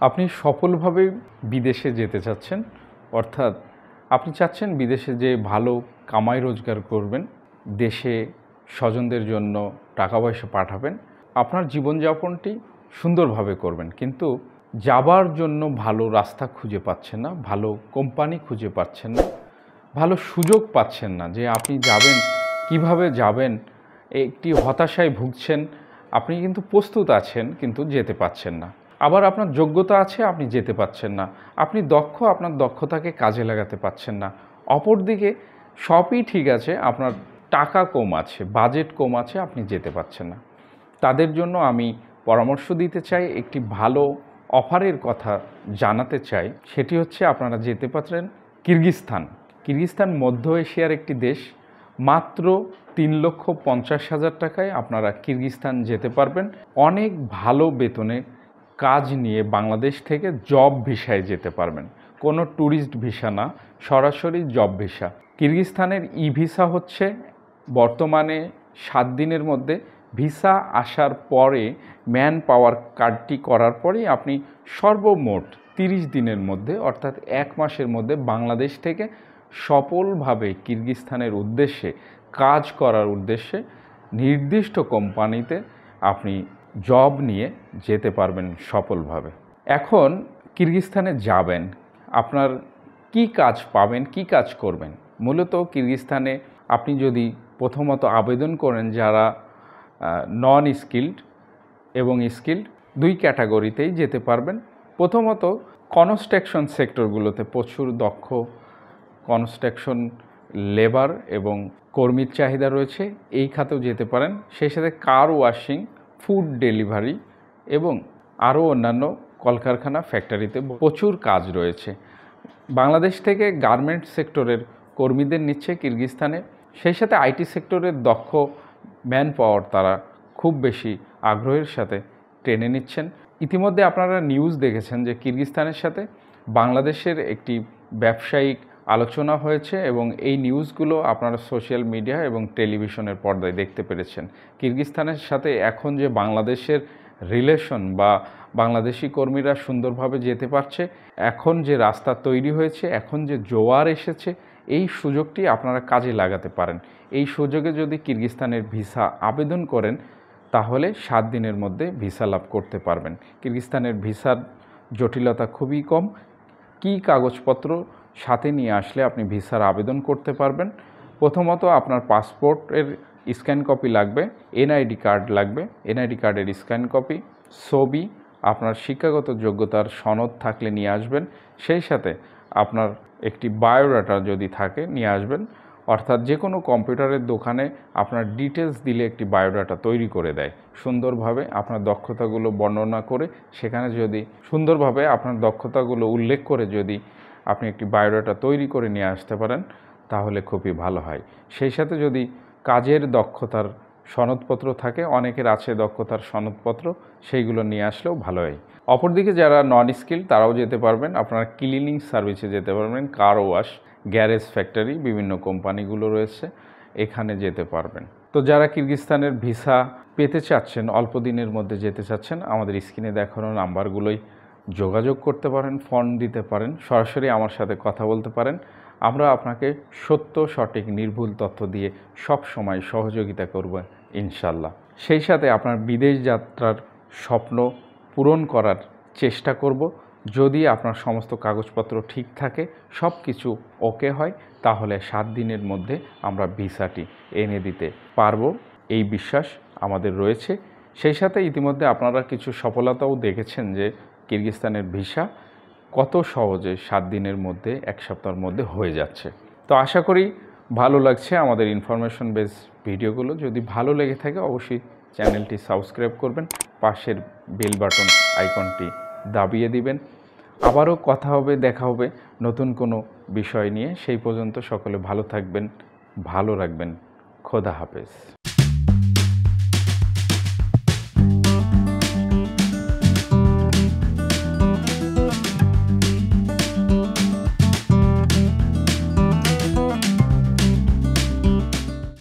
আপনি সফলভাবে বিদেশে যেতে চাচ্ছেন, অর্থাৎ আপনি চাচ্ছেন বিদেশে যেয়ে ভালো কামাই রোজগার করবেন, দেশে স্বজনদের জন্য টাকা পয়সা পাঠাবেন, আপনার জীবনযাপনটি সুন্দরভাবে করবেন, কিন্তু যাবার জন্য ভালো রাস্তা খুঁজে পাচ্ছেন না, ভালো কোম্পানি খুঁজে পাচ্ছেন না, ভালো সুযোগ পাচ্ছেন না যে আপনি যাবেন, কিভাবে যাবেন, একটি হতাশায় ভুগছেন। আপনি কিন্তু প্রস্তুত আছেন, কিন্তু যেতে পাচ্ছেন না। আবার আপনার যোগ্যতা আছে, আপনি যেতে পাচ্ছেন না। আপনি দক্ষ, আপনার দক্ষতাকে কাজে লাগাতে পাচ্ছেন না। অপরদিকে সবই ঠিক আছে, আপনার টাকা কম আছে, বাজেট কম আছে, আপনি যেতে পাচ্ছেন না। তাদের জন্য আমি পরামর্শ দিতে চাই, একটি ভালো অফারের কথা জানাতে চাই। সেটি হচ্ছে আপনারা যেতে পারেন কিরগিজস্তান। কিরগিজস্তান মধ্য এশিয়ার একটি দেশ। মাত্র 3,50,000 টাকায় আপনারা কিরগিজস্তান যেতে পারবেন। অনেক ভালো বেতনে কাজ নিয়ে বাংলাদেশ থেকে জব ভিসায় যেতে পারবেন। কোনো ট্যুরিস্ট ভিসা না, সরাসরি জব ভিসা। কিরগিজস্তানের ই ভিসা হচ্ছে বর্তমানে 7 দিনের মধ্যে, ভিসা আসার পরে ম্যান পাওয়ার কার্ডটি করার পরেই আপনি সর্বমোট 30 দিনের মধ্যে, অর্থাৎ 1 মাসের মধ্যে বাংলাদেশ থেকে সফলভাবে কিরগিজস্তানের উদ্দেশ্যে কাজ করার উদ্দেশ্যে নির্দিষ্ট কোম্পানিতে আপনি জব নিয়ে যেতে পারবেন সফলভাবে। এখন কিরগিজস্তানে যাবেন, আপনার কি কাজ পাবেন, কি কাজ করবেন? মূলত কিরগিজস্তানে আপনি যদি প্রথমত আবেদন করেন, যারা নন স্কিল্ড এবং স্কিল্ড, 2 ক্যাটাগরিতেই যেতে পারবেন। প্রথমত কনস্ট্রাকশন সেক্টরগুলোতে প্রচুর দক্ষ কনস্ট্রাকশন লেবার এবং কর্মীর চাহিদা রয়েছে, এই খাতেও যেতে পারেন। সেই সাথে কার ওয়াশিং, ফুড ডেলিভারি এবং আরও অন্যান্য কলকারখানা, ফ্যাক্টরিতে প্রচুর কাজ রয়েছে। বাংলাদেশ থেকে গার্মেন্ট সেক্টরের কর্মীদের নিচ্ছে কিরগিজস্তানে। সেই সাথে আইটি সেক্টরের দক্ষ ম্যান পাওয়ার তারা খুব বেশি আগ্রহের সাথে টেনে নিচ্ছেন। ইতিমধ্যে আপনারা নিউজ দেখেছেন যে কিরগিজস্তানের সাথে বাংলাদেশের একটি ব্যবসায়িক আলোচনা হয়েছে, এবং এই নিউজগুলো আপনারা সোশ্যাল মিডিয়া এবং টেলিভিশনের পর্দায় দেখতে পেরেছেন। কিরগিজস্তানের সাথে এখন যে বাংলাদেশের রিলেশন, বা বাংলাদেশি কর্মীরা সুন্দরভাবে যেতে পারছে, এখন যে রাস্তা তৈরি হয়েছে, এখন যে জোয়ার এসেছে, এই সুযোগটি আপনারা কাজে লাগাতে পারেন। এই সুযোগে যদি কিরগিজস্তানের ভিসা আবেদন করেন, তাহলে 7 দিনের মধ্যে ভিসা লাভ করতে পারবেন। কিরগিজস্তানের ভিসার জটিলতা খুবই কম। কী কাগজপত্র সাথে নিয়ে আসলে আপনি ভিসার আবেদন করতে পারবেন? প্রথমত আপনার পাসপোর্টের স্ক্যান কপি লাগবে, এনআইডি কার্ড লাগবে, এনআইডি কার্ডের স্ক্যান কপি, ছবি, আপনার শিক্ষাগত যোগ্যতার সনদ থাকলে নিয়ে আসবেন। সেই সাথে আপনার একটি বায়োডাটা যদি থাকে নিয়ে আসবেন। অর্থাৎ যে কোনো কম্পিউটারের দোকানে আপনার ডিটেলস দিলে একটি বায়োডাটা তৈরি করে দেয় সুন্দরভাবে, আপনার দক্ষতাগুলো বর্ণনা করে। সেখানে যদি সুন্দরভাবে আপনার দক্ষতাগুলো উল্লেখ করে যদি আপনি একটি বায়োডাটা তৈরি করে নিয়ে আসতে পারেন, তাহলে খুবই ভালো হয়। সেই সাথে যদি কাজের দক্ষতার সনদপত্র থাকে, অনেকের আছে দক্ষতার সনদপত্র, সেইগুলো নিয়ে আসলেও ভালো হয়। অপরদিকে যারা নন স্কিল, তারাও যেতে পারবেন। আপনারা ক্লিনিং সার্ভিসে যেতে পারবেন, কার ওয়াশ, গ্যারেজ, ফ্যাক্টরি, বিভিন্ন কোম্পানিগুলো রয়েছে, এখানে যেতে পারবেন। তো যারা কিরগিজস্তানের ভিসা পেতে চাচ্ছেন, অল্প দিনের মধ্যে যেতে চাচ্ছেন, আমাদের স্ক্রিনে দেখানো নাম্বারগুলোই যোগাযোগ করতে পারেন, ফোন দিতে পারেন, সরাসরি আমার সাথে কথা বলতে পারেন। আমরা আপনাকে সত্য, সঠিক, নির্ভুল তথ্য দিয়ে সব সময় সহযোগিতা করব ইনশাল্লাহ। সেই সাথে আপনার বিদেশ যাত্রার স্বপ্ন পূরণ করার চেষ্টা করব। যদি আপনার সমস্ত কাগজপত্র ঠিক থাকে, সব কিছু ওকে হয়, তাহলে 7 দিনের মধ্যে আমরা ভিসাটি এনে দিতে পারবো, এই বিশ্বাস আমাদের রয়েছে। সেই সাথে ইতিমধ্যে আপনারা কিছু সফলতাও দেখেছেন যে কিরগিজস্তানের ভিসা কত সহজে 7 দিনের মধ্যে, 1 সপ্তাহের মধ্যে হয়ে যাচ্ছে। তো আশা করি ভালো লাগছে আমাদের ইনফরমেশন বেস ভিডিওগুলো। যদি ভালো লেগে থাকে অবশ্যই চ্যানেলটি সাবস্ক্রাইব করবেন, পাশের বেল বাটন আইকনটি দাবিয়ে দিবেন। আবারও কথা হবে, দেখা হবে নতুন কোনো বিষয় নিয়ে। সেই পর্যন্ত সকলে ভালো থাকবেন, ভালো রাখবেন। খোদা হাফেজ।